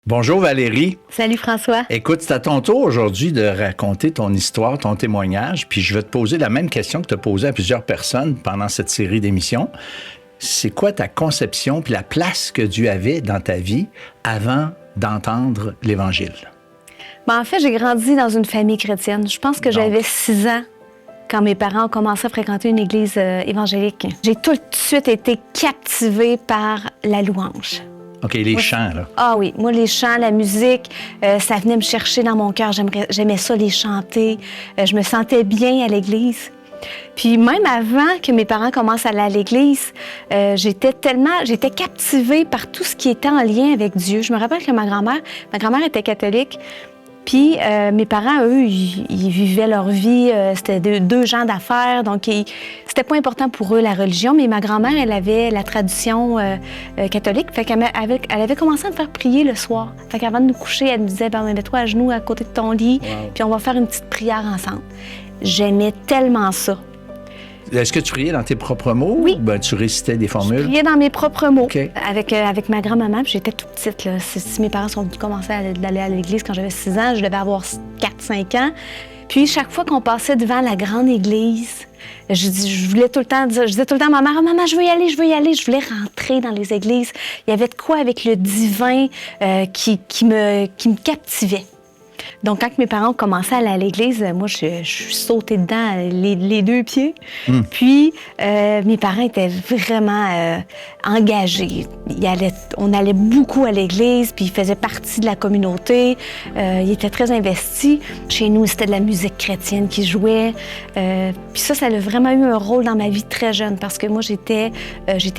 Bonjour Valérie. Salut François. Écoute, c'est à ton tour aujourd'hui de raconter ton histoire, ton témoignage, puis je vais te poser la même question que tu as posée à plusieurs personnes pendant cette série d'émissions. C'est quoi ta conception puis la place que Dieu avait dans ta vie avant d'entendre l'Évangile? En fait, j'ai grandi dans une famille chrétienne. Je pense que j'avais 6 ans quand mes parents ont commencé à fréquenter une église évangélique. J'ai tout de suite été captivée par la louange. OK, les chants, là. Ah oui, moi, les chants, la musique, ça venait me chercher dans mon cœur. J'aimais ça, les chanter. Je me sentais bien à l'église. Puis même avant que mes parents commencent à aller à l'église, j'étais captivée par tout ce qui était en lien avec Dieu. Je me rappelle que ma grand-mère était catholique. Puis mes parents, eux, ils vivaient leur vie, c'était deux gens d'affaires, donc c'était pas important pour eux la religion, mais ma grand-mère, elle avait la tradition catholique, fait qu'elle avait commencé à me faire prier le soir. Fait qu'avant de nous coucher, elle me disait, mets-toi à genoux à côté de ton lit, puis on va faire une petite prière ensemble. J'aimais tellement ça. Est-ce que tu priais dans tes propres mots? Oui. Ben, tu récitais des formules? Je priais dans mes propres mots. Okay. Avec ma grand-maman, puis j'étais toute petite. Là. Si mes parents sont commencé à aller à l'église quand j'avais 6 ans, je devais avoir 4-5 ans. Puis chaque fois qu'on passait devant la grande église, je disais tout le temps à ma mère, « Maman, je veux y aller. » Je voulais rentrer dans les églises. Il y avait de quoi avec le divin qui me captivait. Donc, quand mes parents ont commencé à aller à l'église, moi, je suis sautée dedans les 2 pieds. Puis, mes parents étaient vraiment engagés. On allait beaucoup à l'église, puis ils faisaient partie de la communauté. Ils étaient très investis. Chez nous, c'était de la musique chrétienne qui jouait. Puis ça a vraiment eu un rôle dans ma vie très jeune, parce que moi, j'étais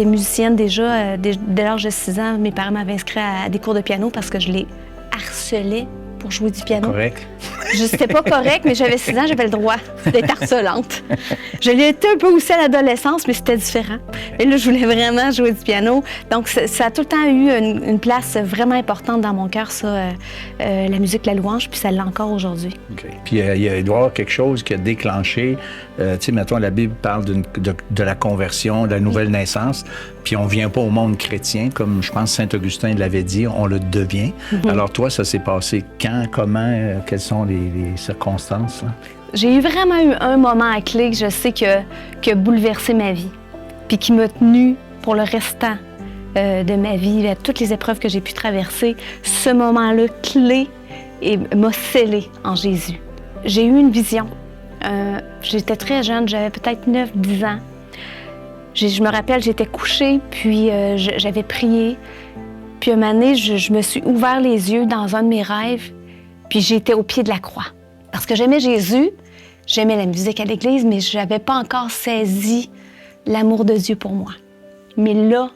musicienne déjà. Dès l'âge de 6 ans, mes parents m'avaient inscrit à des cours de piano parce que je les harcelais pour jouer du piano. Correct. C'était pas correct, mais j'avais 6 ans, j'avais le droit d'être harcelante. Je l'ai été un peu aussi à l'adolescence, mais c'était différent. Et là, je voulais vraiment jouer du piano. Donc, ça a tout le temps eu une place vraiment importante dans mon cœur, ça, la musique, la louange, puis ça l'est encore aujourd'hui. OK. Puis, il doit y avoir quelque chose qui a déclenché. Tu sais, mettons, la Bible parle de la conversion, de la nouvelle naissance, puis on vient pas au monde chrétien, comme je pense Saint-Augustin l'avait dit, on le devient. Alors, toi, ça s'est passé quand, comment, quelles sont les circonstances, là? J'ai vraiment eu un moment clé que je sais qui a bouleversé ma vie, puis qui m'a tenue pour le restant de ma vie, à toutes les épreuves que j'ai pu traverser. Ce moment-là clé m'a scellée en Jésus. J'ai eu une vision. J'étais très jeune, j'avais peut-être 9-10 ans. Je me rappelle, j'étais couchée, puis j'avais prié. Puis un moment donné, je me suis ouvert les yeux dans un de mes rêves, puis j'étais au pied de la croix. Parce que j'aimais Jésus, j'aimais la musique à l'église, mais je n'avais pas encore saisi l'amour de Dieu pour moi. Mais là,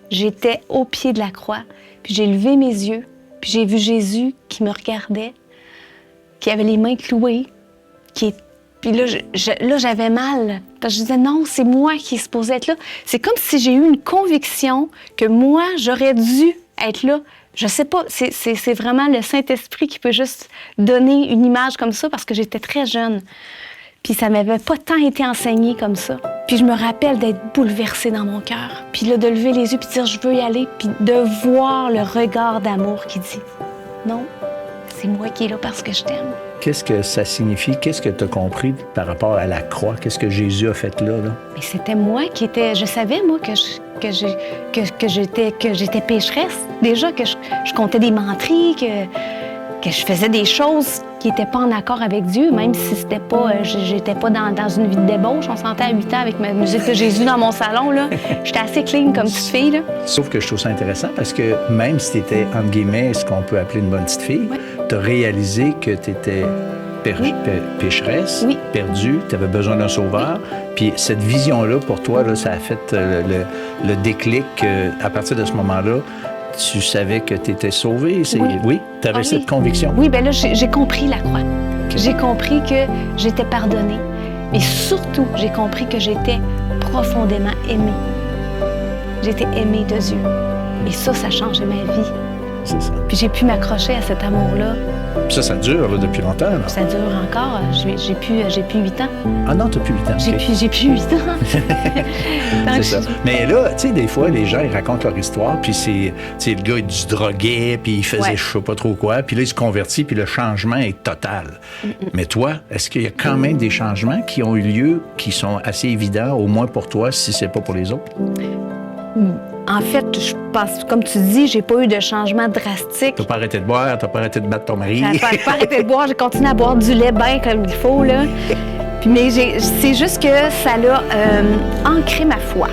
j'étais au pied de la croix, puis j'ai levé mes yeux, puis j'ai vu Jésus qui me regardait, qui avait les mains clouées, Puis là, j'avais mal. Parce que je disais, non, c'est moi qui est supposé être là. C'est comme si j'ai eu une conviction que moi, j'aurais dû être là. Je sais pas, c'est vraiment le Saint-Esprit qui peut juste donner une image comme ça parce que j'étais très jeune. Puis ça m'avait pas tant été enseigné comme ça. Puis je me rappelle d'être bouleversée dans mon cœur. Puis là, de lever les yeux puis de dire, je veux y aller. Puis de voir le regard d'amour qui dit, non, c'est moi qui est là parce que je t'aime. Qu'est-ce que ça signifie? Qu'est-ce que tu as compris par rapport à la croix? Qu'est-ce que Jésus a fait là? Mais c'était moi qui étais... Je savais, moi, que j'étais pécheresse. Déjà, que je comptais des menteries, que je faisais des choses qui n'étaient pas en accord avec Dieu, même si c'était pas... j'étais pas dans une vie de débauche. On s'entendait à 8 ans avec ma musique de Jésus dans mon salon, là. J'étais assez clean comme petite fille, là. Sauf que je trouve ça intéressant parce que même si tu étais, entre guillemets, ce qu'on peut appeler une bonne petite fille, tu as réalisé que tu étais pécheresse, perdue, tu avais besoin d'un sauveur. Puis cette vision-là, pour toi, là, ça a fait le déclic. À partir de ce moment-là, tu savais que tu étais sauvé. Oui, tu avais cette conviction. Oui, bien là, j'ai compris la croix. Okay. J'ai compris que j'étais pardonnée. Et surtout, j'ai compris que j'étais profondément aimée. J'étais aimée de Dieu. Et ça a changé ma vie C'est ça. Puis j'ai pu m'accrocher à cet amour-là. Puis ça dure là, depuis longtemps. Là. Ça dure encore. J'ai plus 8 ans. Ah non, t'as plus 8 ans. J'ai plus 8 ans. C'est ça. Mais là, tu sais, des fois, les gens, ils racontent leur histoire, puis c'est le gars, il se droguait, puis il faisait je sais pas trop quoi, puis là, il se convertit, puis le changement est total. Mais toi, est-ce qu'il y a quand même des changements qui ont eu lieu, qui sont assez évidents, au moins pour toi, si c'est pas pour les autres? En fait, je pense, comme tu dis, j'ai pas eu de changement drastique. T'as pas arrêté de boire, t'as pas arrêté de battre ton mari. J'ai pas arrêté de boire, j'ai continué à boire du lait bien comme il faut, là. Puis, mais c'est juste que ça l'a ancré ma foi.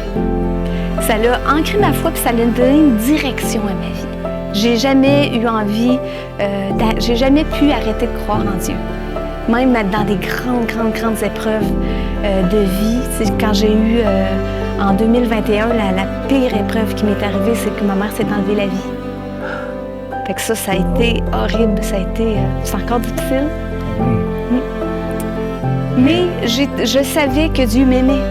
Ça l'a ancré ma foi, puis ça l'a donné une direction à ma vie. J'ai jamais eu envie, j'ai jamais pu arrêter de croire en Dieu. Même dans des grandes épreuves de vie. C'est quand j'ai eu... En 2021, la pire épreuve qui m'est arrivée, c'est que ma mère s'est enlevée la vie. Fait que ça a été horrible, c'est encore difficile. Mais je savais que Dieu m'aimait.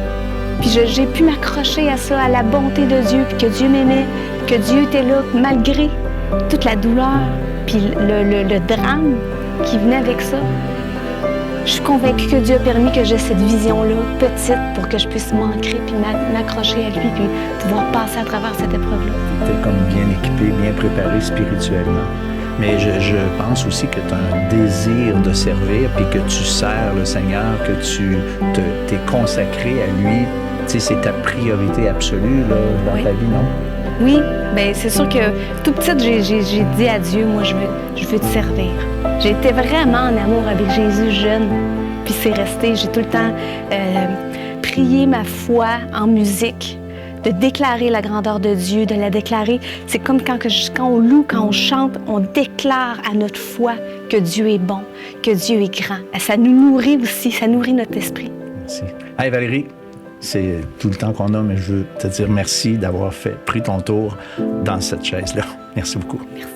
Puis j'ai pu m'accrocher à ça, à la bonté de Dieu, puis que Dieu m'aimait, que Dieu était là malgré toute la douleur, puis le drame qui venait avec ça. Je suis convaincue que Dieu a permis que j'ai cette vision-là, petite, pour que je puisse m'ancrer puis m'accrocher à lui puis pouvoir passer à travers cette épreuve-là. Tu es comme bien équipé, bien préparé spirituellement. Mais je pense aussi que tu as un désir de servir puis que tu sers le Seigneur, que tu t'es consacré à lui. Tu sais, c'est ta priorité absolue là, dans ta vie, non? Oui, bien c'est sûr que tout petite, j'ai dit à Dieu, moi, je veux te servir. J'ai été vraiment en amour avec Jésus jeune, puis c'est resté. J'ai tout le temps prié ma foi en musique, de déclarer la grandeur de Dieu, de la déclarer. C'est comme quand on loue, quand on chante, on déclare à notre foi que Dieu est bon, que Dieu est grand. Ça nous nourrit aussi, ça nourrit notre esprit. Merci. Hey Valérie, c'est tout le temps qu'on a, mais je veux te dire merci d'avoir pris ton tour dans cette chaise-là. Merci beaucoup. Merci.